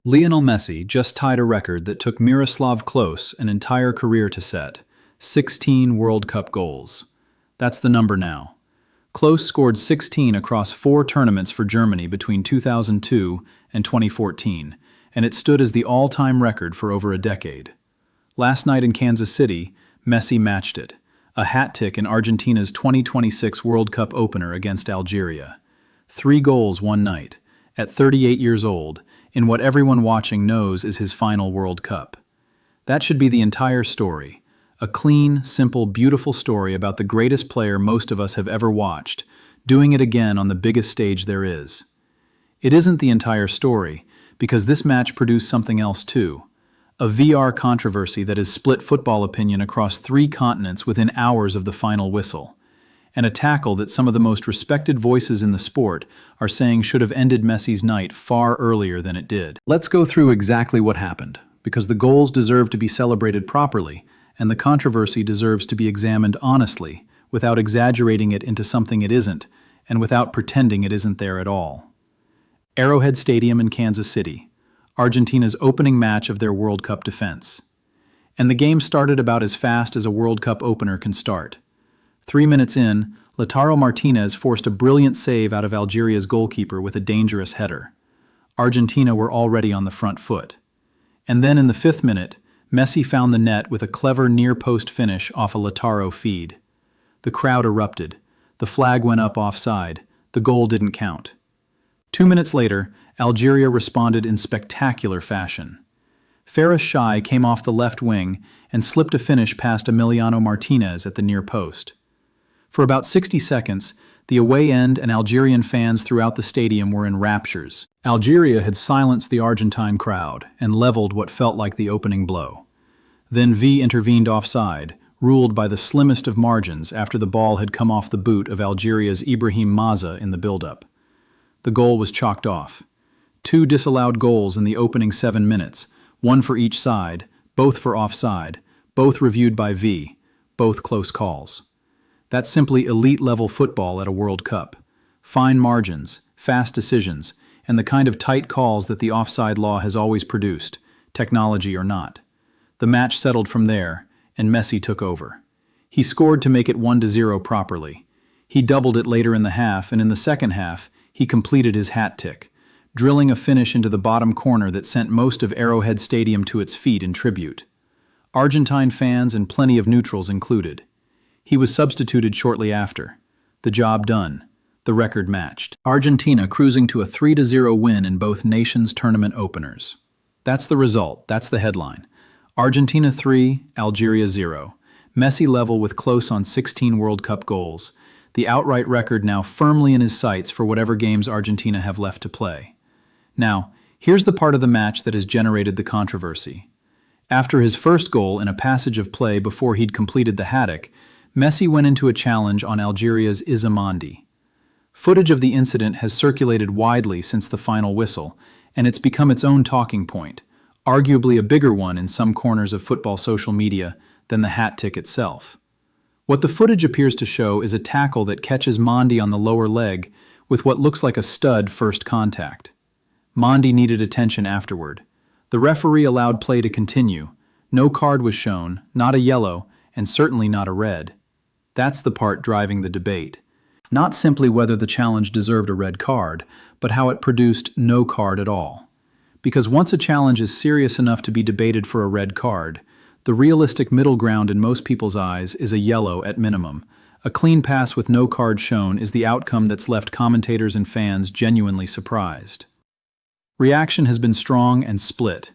Lionel Messi just tied a record that took Miroslav Klose an entire career to set: 16 World Cup goals. That's the number now. Klose scored 16 across 4 tournaments for Germany between 2002 and 2014, and it stood as the all-time record for over a decade. Last night in Kansas City, Messi matched it, a hat-trick in Argentina's 2026 World Cup opener against Algeria. 3 goals one night, at 38 years old, in what everyone watching knows is his final World Cup. That should be the entire story. A clean, simple, beautiful story about the greatest player most of us have ever watched, doing it again on the biggest stage there is. It isn't the entire story, because this match produced something else too. A VR controversy that has split football opinion across 3 continents within hours of the final whistle. And a tackle that some of the most respected voices in the sport are saying should have ended Messi's night far earlier than it did. Let's go through exactly what happened, because the goals deserve to be celebrated properly, and the controversy deserves to be examined honestly, without exaggerating it into something it isn't, and without pretending it isn't there at all. Arrowhead Stadium in Kansas City, Argentina's opening match of their World Cup defense. And the game started about as fast as a World Cup opener can start. 3 minutes in, Lautaro Martinez forced a brilliant save out of Algeria's goalkeeper with a dangerous header. Argentina were already on the front foot. And then in the 5th minute, Messi found the net with a clever near-post finish off a Lautaro feed. The crowd erupted. The flag went up offside. The goal didn't count. 2 minutes later, Algeria responded in spectacular fashion. Faris Shai came off the left wing and slipped a finish past Emiliano Martinez at the near post. For about 60 seconds, the away end and Algerian fans throughout the stadium were in raptures. Algeria had silenced the Argentine crowd and leveled what felt like the opening blow. Then V intervened offside, ruled by the slimmest of margins after the ball had come off the boot of Algeria's Ibrahim Maza in the build-up. The goal was chalked off. 2 disallowed goals in the opening 7 minutes, 1 for each side, both for offside, both reviewed by V, both close calls. That's simply elite-level football at a World Cup. Fine margins, fast decisions, and the kind of tight calls that the offside law has always produced, technology or not. The match settled from there, and Messi took over. He scored to make it 1-0 properly. He doubled it later in the half, and in the second half, he completed his hat-trick, drilling a finish into the bottom corner that sent most of Arrowhead Stadium to its feet in tribute. Argentine fans and plenty of neutrals included. He was substituted shortly after. The job done. The record matched. Argentina cruising to a 3-0 win in both nations' tournament openers. That's the result. That's the headline. Argentina 3, Algeria 0. Messi level with Klose on 16 World Cup goals. The outright record now firmly in his sights for whatever games Argentina have left to play. Now, here's the part of the match that has generated the controversy. After his first goal in a passage of play before he'd completed the hat-trick, Messi went into a challenge on Algeria's Aissa Mandi. Footage of the incident has circulated widely since the final whistle, and it's become its own talking point, arguably a bigger one in some corners of football social media than the hat-trick itself. What the footage appears to show is a tackle that catches Mandi on the lower leg with what looks like a stud first contact. Mandi needed attention afterward. The referee allowed play to continue. No card was shown, not a yellow, and certainly not a red. That's the part driving the debate. Not simply whether the challenge deserved a red card, but how it produced no card at all. Because once a challenge is serious enough to be debated for a red card, the realistic middle ground in most people's eyes is a yellow at minimum. A clean pass with no card shown is the outcome that's left commentators and fans genuinely surprised. Reaction has been strong and split.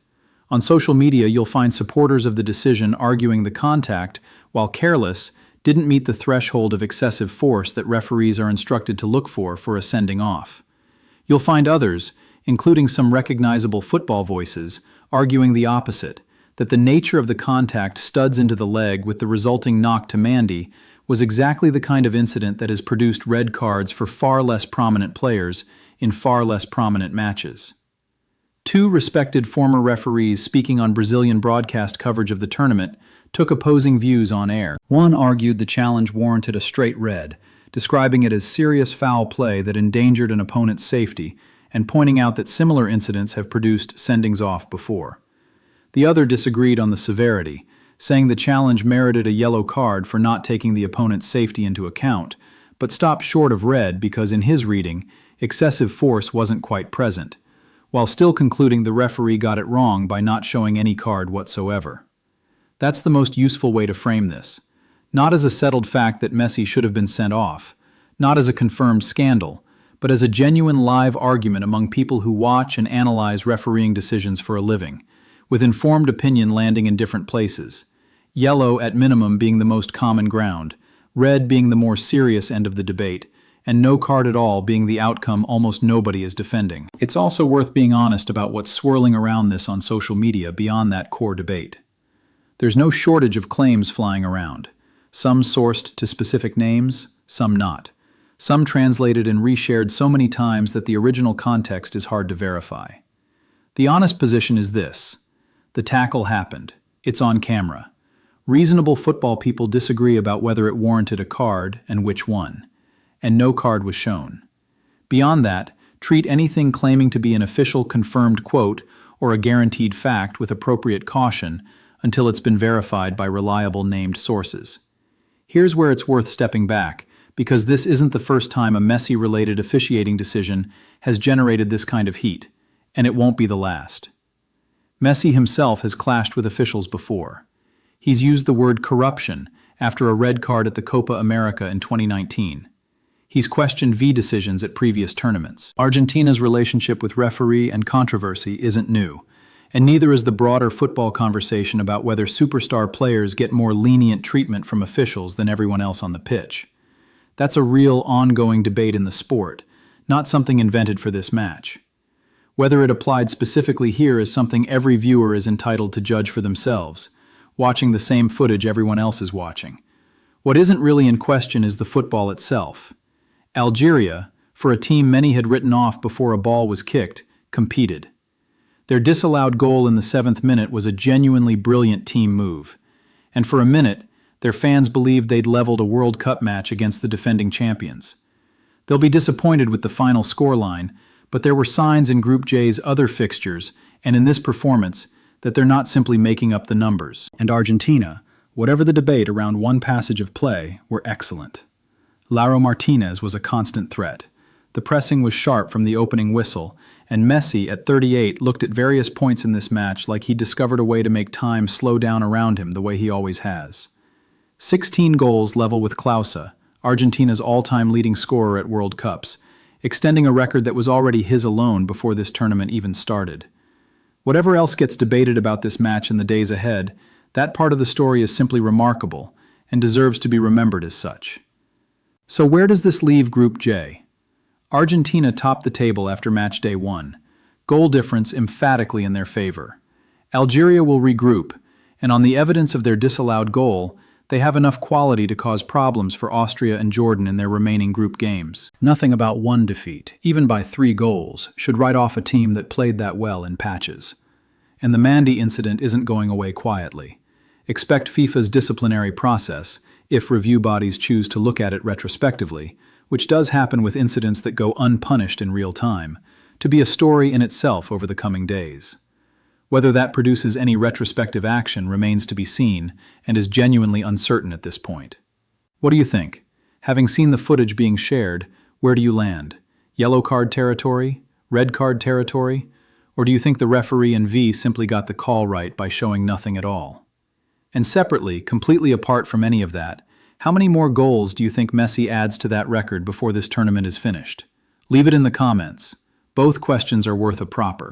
On social media, you'll find supporters of the decision arguing the contact, while careless, didn't meet the threshold of excessive force that referees are instructed to look for a sending off. You'll find others, including some recognizable football voices, arguing the opposite, that the nature of the contact studs into the leg with the resulting knock to Mandi was exactly the kind of incident that has produced red cards for far less prominent players in far less prominent matches. 2 respected former referees speaking on Brazilian broadcast coverage of the tournament took opposing views on air. One argued the challenge warranted a straight red, describing it as serious foul play that endangered an opponent's safety, and pointing out that similar incidents have produced sendings off before. The other disagreed on the severity, saying the challenge merited a yellow card for not taking the opponent's safety into account, but stopped short of red because in his reading, excessive force wasn't quite present, while still concluding the referee got it wrong by not showing any card whatsoever. That's the most useful way to frame this. Not as a settled fact that Messi should have been sent off, not as a confirmed scandal, but as a genuine live argument among people who watch and analyze refereeing decisions for a living, with informed opinion landing in different places. Yellow, at minimum, being the most common ground, red being the more serious end of the debate, and no card at all being the outcome almost nobody is defending. It's also worth being honest about what's swirling around this on social media beyond that core debate. There's no shortage of claims flying around, some sourced to specific names, some not. Some translated and reshared so many times that the original context is hard to verify. The honest position is this: the tackle happened. It's on camera. Reasonable football people disagree about whether it warranted a card and which one, and no card was shown. Beyond that, treat anything claiming to be an official confirmed quote or a guaranteed fact with appropriate caution until it's been verified by reliable named sources. Here's where it's worth stepping back, because this isn't the first time a Messi-related officiating decision has generated this kind of heat, and it won't be the last. Messi himself has clashed with officials before. He's used the word corruption after a red card at the Copa America in 2019. He's questioned V decisions at previous tournaments. Argentina's relationship with referee and controversy isn't new, and neither is the broader football conversation about whether superstar players get more lenient treatment from officials than everyone else on the pitch. That's a real ongoing debate in the sport, not something invented for this match. Whether it applied specifically here is something every viewer is entitled to judge for themselves, watching the same footage everyone else is watching. What isn't really in question is the football itself. Algeria, for a team many had written off before a ball was kicked, competed. Their disallowed goal in the 7th minute was a genuinely brilliant team move, and for a minute, their fans believed they'd leveled a World Cup match against the defending champions. They'll be disappointed with the final scoreline, but there were signs in Group J's other fixtures, and in this performance, that they're not simply making up the numbers. And Argentina, whatever the debate around one passage of play, were excellent. Lautaro Martinez was a constant threat. The pressing was sharp from the opening whistle, and Messi, at 38, looked at various points in this match like he discovered a way to make time slow down around him the way he always has. 16 goals level with Klose, Argentina's all-time leading scorer at World Cups, extending a record that was already his alone before this tournament even started. Whatever else gets debated about this match in the days ahead, that part of the story is simply remarkable and deserves to be remembered as such. So where does this leave Group J? Argentina topped the table after match day 1, goal difference emphatically in their favor. Algeria will regroup, and on the evidence of their disallowed goal, they have enough quality to cause problems for Austria and Jordan in their remaining group games. Nothing about one defeat, even by 3 goals, should write off a team that played that well in patches. And the Mandi incident isn't going away quietly. Expect FIFA's disciplinary process, if review bodies choose to look at it retrospectively, which does happen with incidents that go unpunished in real time, to be a story in itself over the coming days. Whether that produces any retrospective action remains to be seen and is genuinely uncertain at this point. What do you think? Having seen the footage being shared, where do you land? Yellow card territory? Red card territory? Or do you think the referee and V simply got the call right by showing nothing at all? And separately, completely apart from any of that, how many more goals do you think Messi adds to that record before this tournament is finished? Leave it in the comments. Both questions are worth a proper